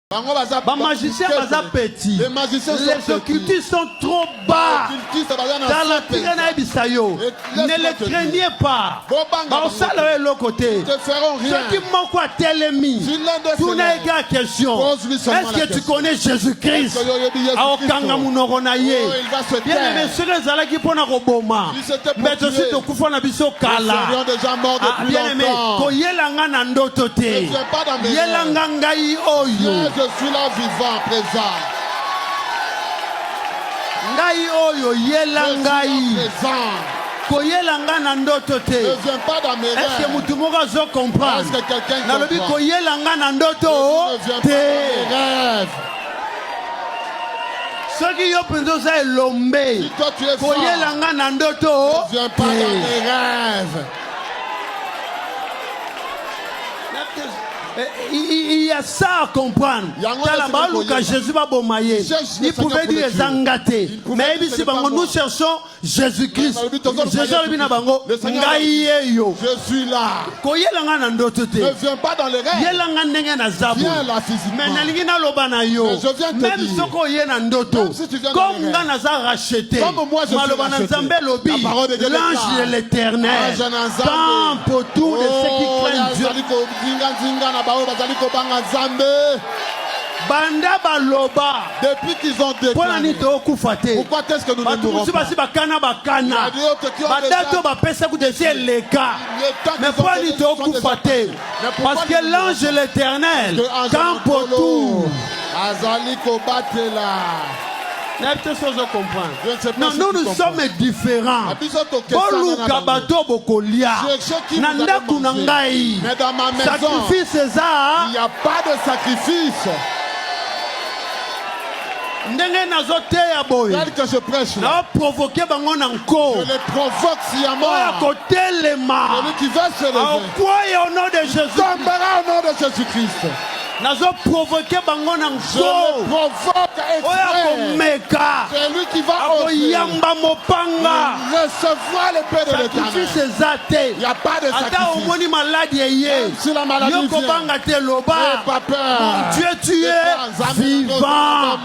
Les magiciens les occultistes sont trop bas. Dans la Pyrénées, ne les craignez pas. Côté. Ceux qui manquent à tel ennemi, tout n'est qu'à question. Est-ce que tu connais Jésus-Christ? Bien aimé, ceux qui font un roboma. Mais je suis au coufon à Bisso Kala. Bien aimé, Koyelanga Nandote. Yelangangai Oyo. Je suis là vivant, présent. Ngai Oyo, Yelangai. Koyelanga Nandote. Ne viens pas dans mes rêves. Est-ce que Moutumoga zo comprend? Est-ce que quelqu'un comprend? Nalobi Koyelanga Nandoto. Ne viens pas dans mes rêves. Ceux qui ont besoin de l'ombe. Si toi tu es fort, Koyelanga Nandoto. ne viens pas dans mes rêves. Il y a ça à comprendre. Jésus va bombayer. Il pouvait dire Zangaté. Mais si nous cherchons Jésus-Christ, je suis là. Ne viens pas dans les rêves. Viens là physiquement. Mais je viens te dire, si tu viens dans les rêves, comme moi je suis racheté, la parole de Dieu l'ange de l'éternel campe autour de ceux qui craignent Dieu. Banda baloba. Depuis qu'ils ont déclaré. Pourquoi est-ce que nous ne mourrons pas? Il y a d'autres qui ont déjà mais pourquoi parce que l'ange de l'éternel campe autour. Non, nous sommes différents. Mais dans ma maison, il n'y a pas de sacrifice. Tel que je prêche là, je les provoque sciemment. Celui qui va se lever au nom de Jésus. tombera au nom de Jésus-Christ. Je provoque exprès. Celui qui va oser recevoir l'épée de l'Éternel. Il n'y a pas de sacrifice. Même si la maladie vient, n'aie pas peur. Mon Dieu, tu es vivant.